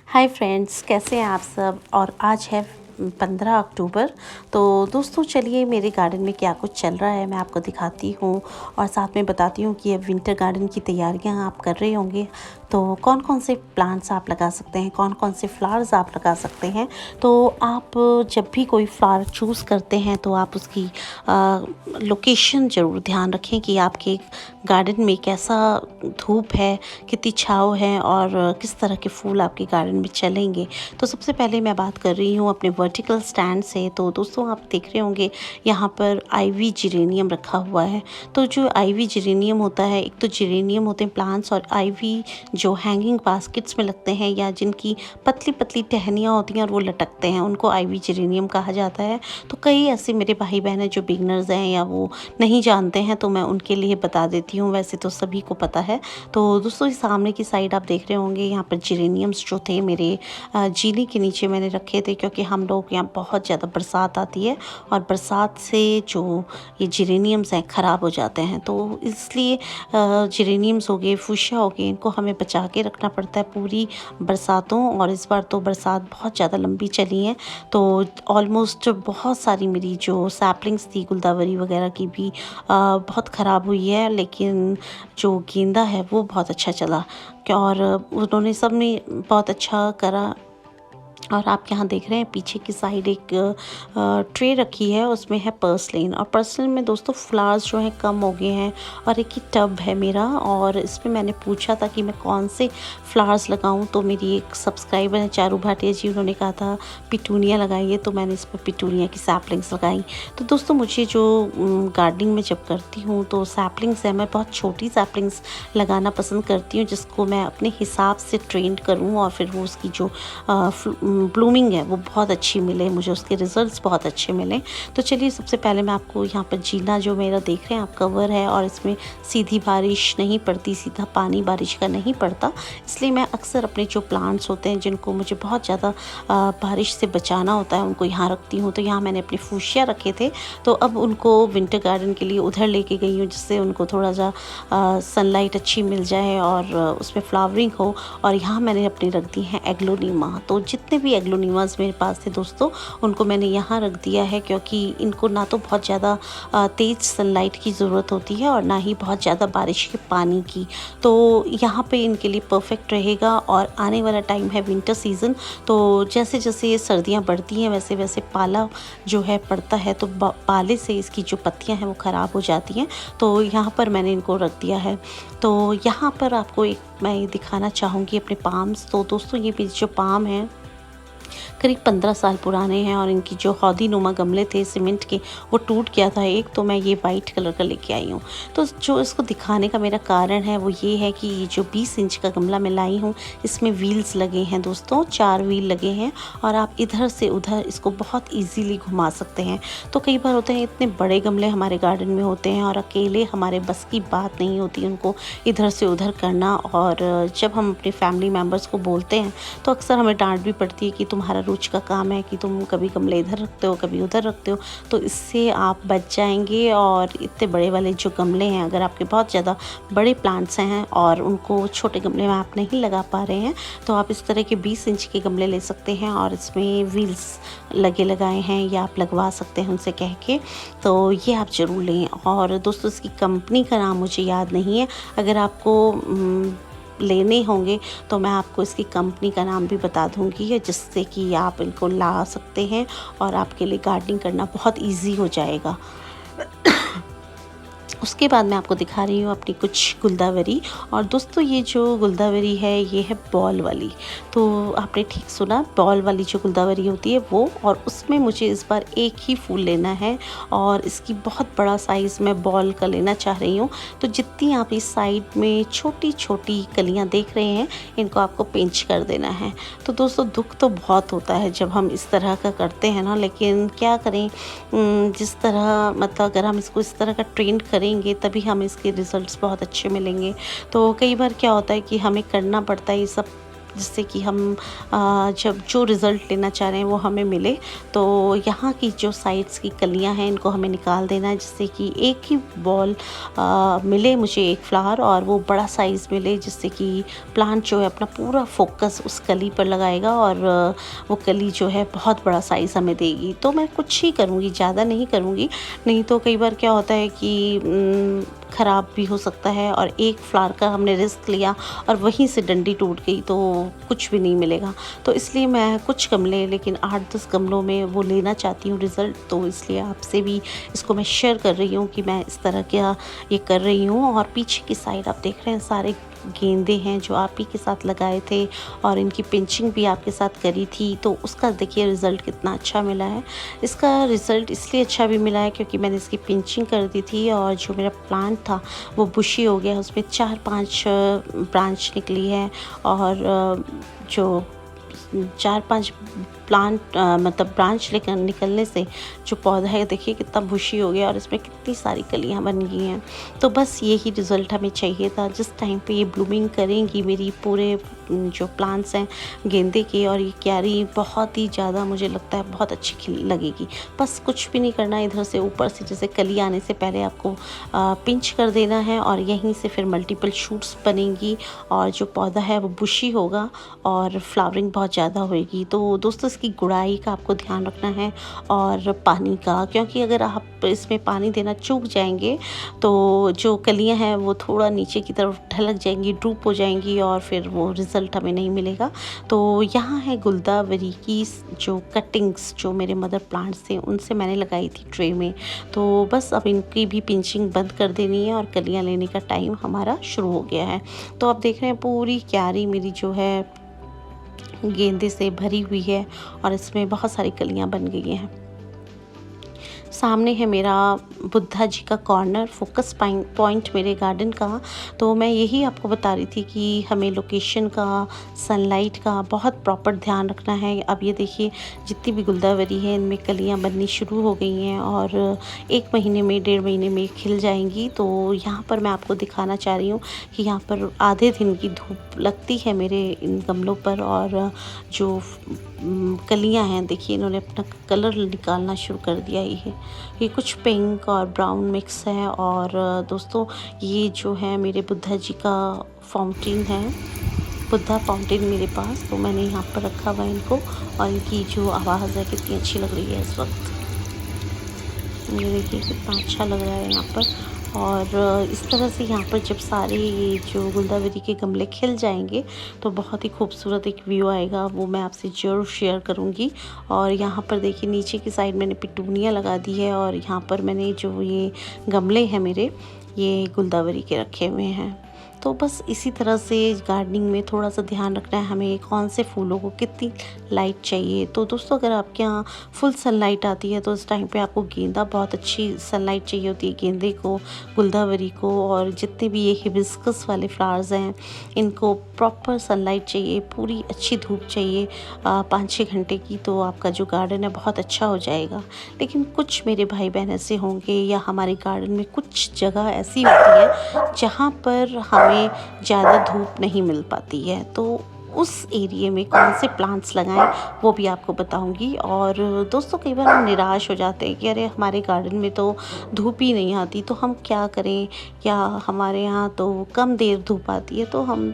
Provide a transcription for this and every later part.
Hi friends, कैसे हैं आप सब। और आज है 15 अक्टूबर। तो दोस्तों चलिए मेरे गार्डन में क्या कुछ चल रहा है मैं आपको दिखाती हूँ और साथ में बताती हूँ कि अब विंटर गार्डन की तैयारियाँ आप कर रहे होंगे तो कौन कौन से प्लांट्स आप लगा सकते हैं, कौन कौन से फ्लावर्स आप लगा सकते हैं। तो आप जब भी कोई फ्लावर चूज़ करते हैं तो आप उसकी लोकेशन ज़रूर ध्यान रखें कि आपके गार्डन में कैसा धूप है, कितनी छाँव है और किस तरह के फूल आपके गार्डन में चलेंगे। तो सबसे पहले मैं बात कर रही हूँ अपने वर्टिकल स्टैंड से। तो दोस्तों आप देख रहे होंगे यहाँ पर आईवी जेरेनियम रखा हुआ है। तो जो आईवी जेरेनियम होता है, एक तो जेरेनियम होते हैं प्लांट्स और आईवी जो हैंगिंग बास्केट्स में लगते हैं या जिनकी पतली पतली टहनियाँ होती हैं और वो लटकते हैं, उनको आईवी जेरेनियम कहा जाता है। तो कई ऐसे मेरे भाई बहन हैं जो बिगनर्स हैं या वो नहीं जानते हैं, तो मैं उनके लिए बता देती हूँ। वैसे तो सभी को पता है। तो दोस्तों इस सामने की साइड आप देख रहे होंगे यहाँ पर जेरेनियम्स जो थे मेरे जीने के नीचे मैंने रखे थे, क्योंकि हम लोग यहाँ बहुत ज़्यादा बरसात आती है और बरसात से जो ये जेरेनियम्स हैं ख़राब हो जाते हैं। तो इसलिए जेरेनियम्स हो गए, फुशिया हो गए, इनको हमें बचा के रखना पड़ता है पूरी बरसातों। और इस बार तो बरसात बहुत ज़्यादा लंबी चली है, तो ऑलमोस्ट बहुत सारी मेरी जो सैपलिंग्स थी गुलदावरी वगैरह की भी बहुत ख़राब हुई है। लेकिन जो गेंदा है वो बहुत अच्छा चला और उन्होंने सब ने बहुत अच्छा करा। और आप यहाँ देख रहे हैं पीछे की साइड एक ट्रे रखी है, उसमें है पर्सलिन। और पर्सलिन में दोस्तों फ्लावर्स जो हैं कम हो गए हैं और एक ही टब है मेरा। और इसमें मैंने पूछा था कि मैं कौन से फ्लावर्स लगाऊं, तो मेरी एक सब्सक्राइबर है चारू भाटिया जी, उन्होंने कहा था पिटूनिया लगाइए, तो मैंने इस पर पिटूनिया की सैपलिंग्स लगाई। तो दोस्तों मुझे जो गार्डनिंग में जब करती हूँ तो सैपलिंग्स है, मैं बहुत छोटी सैपलिंग्स लगाना पसंद करती हूँ जिसको मैं अपने हिसाब से ट्रेंड करूँ और फिर वो उसकी जो ब्लूमिंग है वो बहुत अच्छी मिले, मुझे उसके रिजल्ट्स बहुत अच्छे मिले। तो चलिए सबसे पहले मैं आपको यहाँ पर जीना जो मेरा देख रहे हैं आप कवर है और इसमें सीधी बारिश नहीं पड़ती, सीधा पानी बारिश का नहीं पड़ता, इसलिए मैं अक्सर अपने जो प्लांट्स होते हैं जिनको मुझे बहुत ज़्यादा बारिश से बचाना होता है उनको यहाँ रखती हूँ। तो यहाँ मैंने अपने फूशिया रखे थे, तो अब उनको विंटर गार्डन के लिए उधर लेके गई हूँ जिससे उनको थोड़ा सा सनलाइट अच्छी मिल जाए और उसमें फ्लावरिंग हो। और यहाँ मैंने अपनी रख दी हैं एग्लोनीमा। तो जितने भी एग्लोनीमास मेरे पास थे दोस्तों उनको मैंने यहाँ रख दिया है, क्योंकि इनको ना तो बहुत ज़्यादा तेज़ सनलाइट की ज़रूरत होती है और ना ही बहुत ज़्यादा बारिश के पानी की। तो यहाँ पे इनके लिए परफेक्ट रहेगा। और आने वाला टाइम है विंटर सीज़न, तो जैसे जैसे सर्दियाँ बढ़ती हैं वैसे वैसे पाला जो है पड़ता है, तो पाले से इसकी जो पत्तियाँ हैं वो ख़राब हो जाती हैं। तो यहाँ पर मैंने इनको रख दिया है। तो यहाँ पर आपको एक मैं ये दिखाना चाहूँगी अपने पाम्स। तो दोस्तों ये मेरी जो पाम है करीब 15 साल पुराने हैं और इनकी जो हौदी नुमा गमले थे सीमेंट के वो टूट गया था एक, तो मैं ये वाइट कलर का लेके आई हूँ। तो जो इसको दिखाने का मेरा कारण है वो ये है कि ये जो 20 इंच का गमला मैं लाई हूँ इसमें व्हील्स लगे हैं दोस्तों, 4 व्हील लगे हैं और आप इधर से उधर इसको बहुत ईजीली घुमा सकते हैं। तो कई बार होते हैं इतने बड़े गमले हमारे गार्डन में होते हैं और अकेले हमारे बस की बात नहीं होती उनको इधर से उधर करना। और जब हम अपने फैमिली मेम्बर्स को बोलते हैं तो अक्सर हमें डांट भी पड़ती है कि तुम्हारा रोज का काम है कि तुम कभी गमले इधर रखते हो कभी उधर रखते हो। तो इससे आप बच जाएंगे। और इतने बड़े वाले जो गमले हैं, अगर आपके बहुत ज़्यादा बड़े प्लांट्स हैं और उनको छोटे गमले में आप नहीं लगा पा रहे हैं, तो आप इस तरह के 20 इंच के गमले ले सकते हैं और इसमें व्हील्स लगाए हैं या आप लगवा सकते हैं उनसे कह के। तो ये आप ज़रूर लें। और दोस्तों इसकी कंपनी का नाम मुझे याद नहीं है, अगर आपको लेने होंगे तो मैं आपको इसकी कंपनी का नाम भी बता दूंगी, जिससे कि आप इनको ला सकते हैं और आपके लिए गार्डनिंग करना बहुत इजी हो जाएगा। उसके बाद मैं आपको दिखा रही हूँ अपनी कुछ गुलदावरी। और दोस्तों ये जो गुलदावरी है ये है बॉल वाली। तो आपने ठीक सुना, बॉल वाली जो गुलदावरी होती है वो। और उसमें मुझे इस बार एक ही फूल लेना है और इसकी बहुत बड़ा साइज़ मैं बॉल का लेना चाह रही हूँ। तो जितनी आप इस साइड में छोटी छोटी कलियाँ देख रहे हैं इनको आपको पिंच कर देना है। तो दोस्तों दुख तो बहुत होता है जब हम इस तरह का करते हैं ना, लेकिन क्या करें, जिस तरह मतलब अगर हम इसको इस तरह का ट्रेंड करें तभी हमें इसके रिजल्ट्स बहुत अच्छे मिलेंगे। तो कई बार क्या होता है कि हमें करना पड़ता है ये सब जिससे कि हम जब जो रिज़ल्ट लेना चाह रहे हैं वो हमें मिले। तो यहाँ की जो साइड्स की कलियाँ हैं इनको हमें निकाल देना है, जिससे कि एक ही बॉल मिले मुझे, एक फ्लावर, और वो बड़ा साइज़ मिले, जिससे कि प्लांट जो है अपना पूरा फोकस उस कली पर लगाएगा और वो कली जो है बहुत बड़ा साइज़ हमें देगी। तो मैं कुछ ही करूँगी, ज़्यादा नहीं करूँगी, नहीं तो कई बार क्या होता है कि ख़राब भी हो सकता है, और एक फ्लावर का हमने रिस्क लिया और वहीं से डंडी टूट गई तो कुछ भी नहीं मिलेगा। तो इसलिए मैं कुछ गमले, लेकिन 8-10 गमलों में वो लेना चाहती हूँ रिज़ल्ट, तो इसलिए आपसे भी इसको मैं शेयर कर रही हूँ कि मैं इस तरह का ये कर रही हूँ। और पीछे की साइड आप देख रहे हैं सारे गेंदे हैं जो आप ही के साथ लगाए थे, और इनकी पिंचिंग भी आपके साथ करी थी, तो उसका देखिए रिज़ल्ट कितना अच्छा मिला है। इसका रिज़ल्ट इसलिए अच्छा भी मिला है क्योंकि मैंने इसकी पिंचिंग कर दी थी, और जो मेरा प्लांट था वो बुशी हो गया, उसमें 4-5 ब्रांच निकली है, और जो 4-5 प्लांट मतलब ब्रांच लेकर निकलने से जो पौधा है देखिए कितना बुशी हो गया, और इसमें कितनी सारी कलियां बन गई हैं। तो बस यही रिज़ल्ट हमें चाहिए था। जिस टाइम पे ये ब्लूमिंग करेंगी मेरी पूरे जो प्लांट्स हैं गेंदे के, और ये क्यारी बहुत ही ज़्यादा मुझे लगता है बहुत अच्छी लगेगी। बस कुछ भी नहीं करना, इधर से ऊपर से जैसे कली आने से पहले आपको पिंच कर देना है, और यहीं से फिर मल्टीपल शूट्स बनेंगी, और जो पौधा है वो बुशी होगा और फ्लावरिंग बहुत ज़्यादा होएगी। तो दोस्तों इसकी गुड़ाई का आपको ध्यान रखना है, और पानी का, क्योंकि अगर आप इसमें पानी देना चूक जाएंगे तो जो कलियां हैं वो थोड़ा नीचे की तरफ ढलक जाएंगी, ड्रूप हो जाएंगी, और फिर वो रिज़ल्ट हमें नहीं मिलेगा। तो यहाँ है गुलदावरी की जो कटिंग्स जो मेरे मदर प्लांट्स थे उनसे मैंने लगाई थी ट्रे में। तो बस अब इनकी भी पिंचिंग बंद कर देनी है, और कलियाँ लेने का टाइम हमारा शुरू हो गया है। तो आप देख रहे हैं पूरी क्यारी मेरी जो है गेंदे से भरी हुई है, और इसमें बहुत सारी कलियां बन गई हैं। सामने है मेरा बुद्धा जी का कॉर्नर, फोकस पॉइंट मेरे गार्डन का। तो मैं यही आपको बता रही थी कि हमें लोकेशन का, सनलाइट का बहुत प्रॉपर ध्यान रखना है। अब ये देखिए जितनी भी गुलदावरी है इनमें कलियां बननी शुरू हो गई हैं, और 1 महीने में, 1.5 महीने में खिल जाएंगी। तो यहाँ पर मैं आपको दिखाना चाह रही हूँ कि यहाँ पर आधे दिन की धूप लगती है मेरे इन गमलों पर, और जो कलियां हैं देखिए इन्होंने अपना कलर निकालना शुरू कर दिया। ये कुछ पिंक और ब्राउन मिक्स है। और दोस्तों ये जो है मेरे बुद्धा जी का फाउंटेन है, बुद्धा फाउंटेन मेरे पास, तो मैंने यहाँ पर रखा हुआ है इनको, और इनकी जो आवाज़ है कितनी अच्छी लग रही है इस वक्त। ये देखिए कितना अच्छा लग रहा है यहाँ पर। और इस तरह से यहाँ पर जब सारे ये जो गुलदावरी के गमले खिल जाएंगे तो बहुत ही खूबसूरत एक व्यू आएगा, वो मैं आपसे ज़रूर शेयर करूँगी। और यहाँ पर देखिए नीचे की साइड मैंने पिटूनिया लगा दी है, और यहाँ पर मैंने जो ये गमले हैं मेरे, ये गुलदावरी के रखे हुए हैं। तो बस इसी तरह से गार्डनिंग में थोड़ा सा ध्यान रखना है हमें, कौन से फूलों को कितनी लाइट चाहिए। तो दोस्तों अगर आपके यहाँ फुल सनलाइट आती है तो इस टाइम पे आपको गेंदा बहुत अच्छी सनलाइट चाहिए होती है, गेंदे को, गुलदावरी को, और जितने भी ये हिबिस्कस वाले फ्लावर्स हैं इनको प्रॉपर सनलाइट चाहिए, पूरी अच्छी धूप चाहिए 5-6 घंटे की, तो आपका जो गार्डन है बहुत अच्छा हो जाएगा। लेकिन कुछ मेरे भाई बहन ऐसे होंगे, या हमारे गार्डन में कुछ जगह ऐसी होती है जहाँ पर हमें ज़्यादा धूप नहीं मिल पाती है, तो उस एरिया में कौन से प्लांट्स लगाएं वो भी आपको बताऊंगी। और दोस्तों कई बार हम निराश हो जाते हैं कि अरे हमारे गार्डन में तो धूप ही नहीं आती, तो हम क्या करें, या हमारे यहाँ तो कम देर धूप आती है तो हम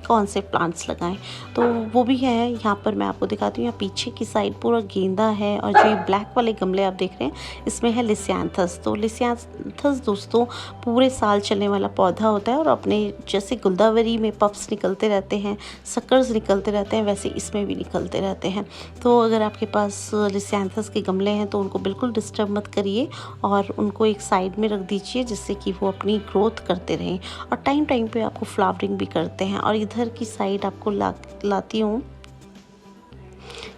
कौन से प्लांट्स लगाएं। तो वो भी है, यहाँ पर मैं आपको दिखाती हूँ। यहाँ पीछे की साइड पूरा गेंदा है, और जो ये ब्लैक वाले गमले आप देख रहे हैं इसमें है लिसियांथस। तो लिसियांथस दोस्तों पूरे साल चलने वाला पौधा होता है, और अपने जैसे गुलदावरी में पफ्स निकलते रहते हैं, सकर्स निकलते रहते हैं, वैसे इसमें भी निकलते रहते हैं। तो अगर आपके पास लिसियांथस के गमले हैं तो उनको बिल्कुल डिस्टर्ब मत करिए, और उनको एक साइड में रख दीजिए जिससे कि वो अपनी ग्रोथ करते रहें, और टाइम टाइम पे आपको फ्लावरिंग भी करते हैं। और इधर की साइड आपको लाती हूँ,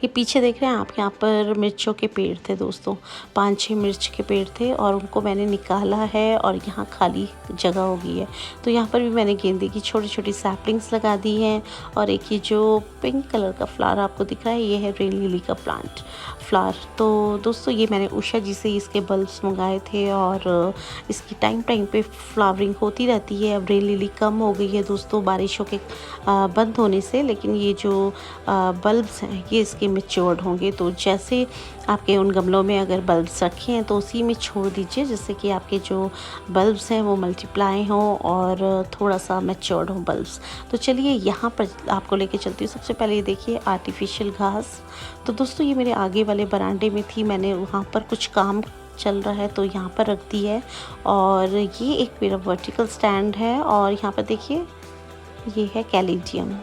ये पीछे देख रहे हैं आप, यहाँ पर मिर्चों के पेड़ थे दोस्तों, 5-6 मिर्च के पेड़ थे, और उनको मैंने निकाला है, और यहाँ खाली जगह हो गई है। तो यहाँ पर भी मैंने गेंदे की छोटी छोटी सैपलिंग्स लगा दी हैं। और एक ये जो पिंक कलर का फ्लावर आपको दिख रहा है ये है रेन लिली का प्लांट। फ्लावर। तो दोस्तों ये मैंने उषा जी से इसके बल्ब्स मंगाए थे और इसकी टाइम टाइम पे फ्लावरिंग होती रहती है। अब रेन लिली कम हो गई है दोस्तों बारिशों के बंद होने से, लेकिन ये जो बल्ब्स हैं ये इसके मैच्योर्ड होंगे। तो जैसे आपके उन गमलों में अगर बल्ब्स रखे हैं तो उसी में छोड़ दीजिए, जिससे कि आपके जो बल्ब्स हैं वो मल्टीप्लाई हों और थोड़ा सा मैच्योर्ड हों बल्ब्स। तो चलिए यहाँ पर आपको लेके चलती हूँ। सबसे पहले ये देखिए आर्टिफिशियल घास। तो दोस्तों ये मेरे आगे वाले बरामदे में थी, मैंने वहाँ पर कुछ काम चल रहा है तो यहाँ पर रख दी है। और ये एक मेरा वर्टिकल स्टैंड है और यहाँ पर देखिए ये है कैलेडियम,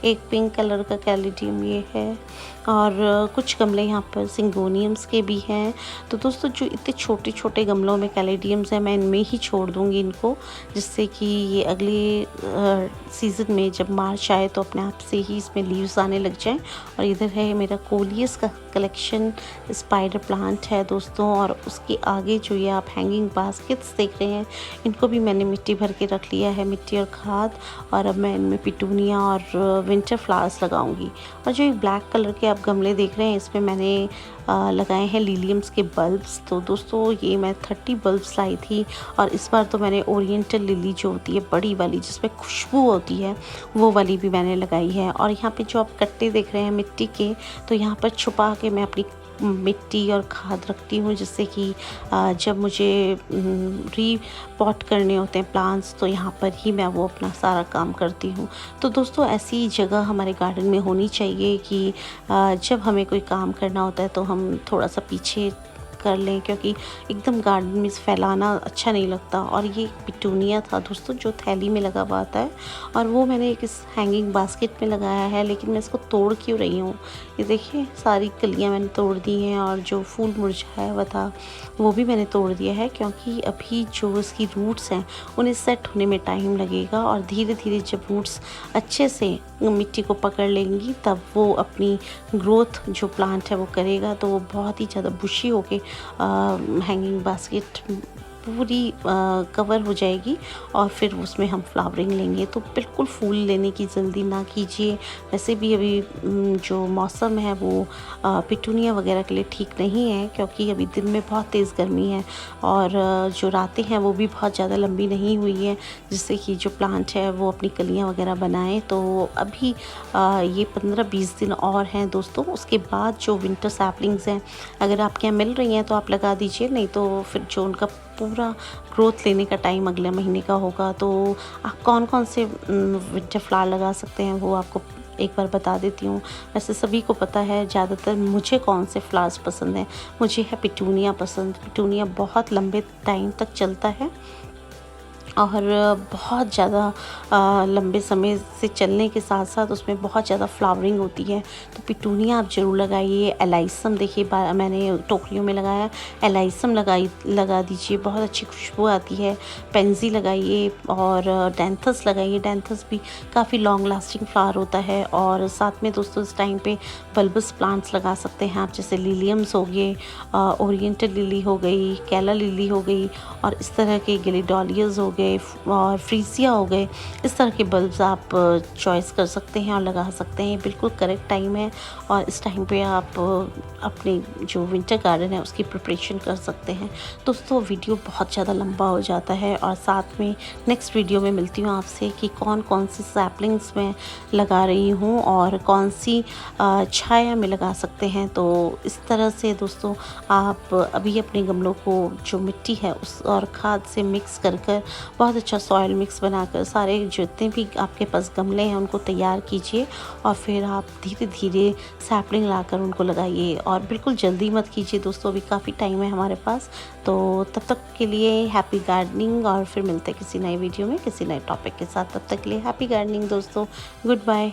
एक पिंक कलर का कैलेडियम ये है। और कुछ गमले यहाँ पर सिंगोनियम्स के भी हैं। तो दोस्तों जो इतने छोटे छोटे गमलों में कैलेडियम्स हैं मैं इनमें ही छोड़ दूँगी इनको, जिससे कि ये अगले सीज़न में जब मार्च आए तो अपने आप से ही इसमें लीव्स आने लग जाएं। और इधर है मेरा कोलियस का कलेक्शन, स्पाइडर प्लांट है दोस्तों। और उसके आगे जो ये आप हैंगिंग बास्केट्स देख रहे हैं इनको भी मैंने मिट्टी भर के रख लिया है, मिट्टी और खाद। और अब मैं इनमें पिटूनिया और विंटर फ्लावर्स लगाऊंगी। और जो ये ब्लैक कलर के आप गमले देख रहे हैं इसमें मैंने लगाए हैं लिलियम्स के बल्ब्स। तो दोस्तों ये मैं 30 बल्ब्स लाई थी और इस बार तो मैंने ओरिएंटल लिली जो होती है बड़ी वाली जिसमें खुशबू होती है वो वाली भी मैंने लगाई है। और यहाँ पे जो आप कट्टे देख रहे हैं मिट्टी के, तो यहाँ पर छुपा के मैं अपनी मिट्टी और खाद रखती हूँ, जिससे कि जब मुझे रीपॉट करने होते हैं प्लांट्स तो यहाँ पर ही मैं वो अपना सारा काम करती हूँ। तो दोस्तों ऐसी जगह हमारे गार्डन में होनी चाहिए कि जब हमें कोई काम करना होता है तो हम थोड़ा सा पीछे कर लें, क्योंकि एकदम गार्डन में फैलाना अच्छा नहीं लगता। और ये पिटूनिया था दोस्तों जो थैली में लगा हुआ आता है और वो मैंने एक इस हैंगिंग बास्केट में लगाया है। लेकिन मैं इसको तोड़ क्यों रही हूँ, ये देखिए सारी कलियाँ मैंने तोड़ दी हैं और जो फूल मुरझाया हुआ था वो भी मैंने तोड़ दिया है, क्योंकि अभी जो इसकी रूट्स हैं उन्हें सेट होने में टाइम लगेगा। और धीरे धीरे जब रूट्स अच्छे से मिट्टी को पकड़ लेंगी तब वो अपनी ग्रोथ जो प्लांट है वो करेगा। तो वो बहुत ही ज़्यादा बुशी होके हैंगिंग बास्केट पूरी कवर हो जाएगी और फिर उसमें हम फ्लावरिंग लेंगे। तो बिल्कुल फूल लेने की जल्दी ना कीजिए। वैसे भी अभी जो मौसम है वो पिटूनिया वगैरह के लिए ठीक नहीं है, क्योंकि अभी दिन में बहुत तेज़ गर्मी है और जो रातें हैं वो भी बहुत ज़्यादा लंबी नहीं हुई है, जिससे कि जो प्लांट है वो अपनी कलियां वगैरह बनाए। तो अभी ये 15-20 दिन और हैं दोस्तों। उसके बाद जो विंटर सैपलिंग्स हैं अगर आपके यहाँ मिल रही हैं तो आप लगा दीजिए, नहीं तो फिर जो उनका पूरा ग्रोथ लेने का टाइम अगले महीने का होगा। तो आप कौन कौन से विंटर फ्लावर लगा सकते हैं वो आपको एक बार बता देती हूँ। वैसे सभी को पता है ज़्यादातर मुझे कौन से फ्लावर्स पसंद हैं। मुझे है पिटूनिया पसंद। पिटूनिया बहुत लंबे टाइम तक चलता है और बहुत ज़्यादा लंबे समय से चलने के साथ साथ उसमें बहुत ज़्यादा फ्लावरिंग होती है। तो पिटूनिया आप ज़रूर लगाइए। एलाइसम देखिए मैंने टोकरियों में लगाया, एलाइसम लगा दीजिए, बहुत अच्छी खुशबू आती है। पेंजी लगाइए और डेंथस लगाइए। डेंथस भी काफ़ी लॉन्ग लास्टिंग फ्लावर होता है। और साथ में दोस्तों इस टाइम पे बल्बस प्लांट्स लगा सकते हैं आप, जैसे लिलियम्स हो गए, ओरिएंटल लिली हो गई, कैला लिली हो गई और इस तरह के गिलिडोलियस हो गए और फ्रीजिया हो गए। इस तरह के बल्ब्स आप चॉइस कर सकते हैं और लगा सकते हैं। बिल्कुल करेक्ट टाइम है और इस टाइम पे आप अपने जो विंटर गार्डन है उसकी प्रिपरेशन कर सकते हैं। दोस्तों वीडियो बहुत ज़्यादा लंबा हो जाता है और साथ में नेक्स्ट वीडियो में मिलती हूँ आपसे कि कौन कौन सी सैपलिंग्स मैं लगा रही हूँ और कौन सी छाया में लगा सकते हैं। तो इस तरह से दोस्तों आप अभी अपने गमलों को जो मिट्टी है उस और खाद से मिक्स कर बहुत अच्छा सॉइल मिक्स बनाकर सारे जितने भी आपके पास गमले हैं उनको तैयार कीजिए और फिर आप धीरे धीरे सैपलिंग लाकर उनको लगाइए। और बिल्कुल जल्दी मत कीजिए दोस्तों, अभी काफ़ी टाइम है हमारे पास। तो तब तक के लिए हैप्पी गार्डनिंग और फिर मिलते हैं किसी नए वीडियो में किसी नए टॉपिक के साथ। तब तक के लिए हैप्पी गार्डनिंग दोस्तों, गुड बाय।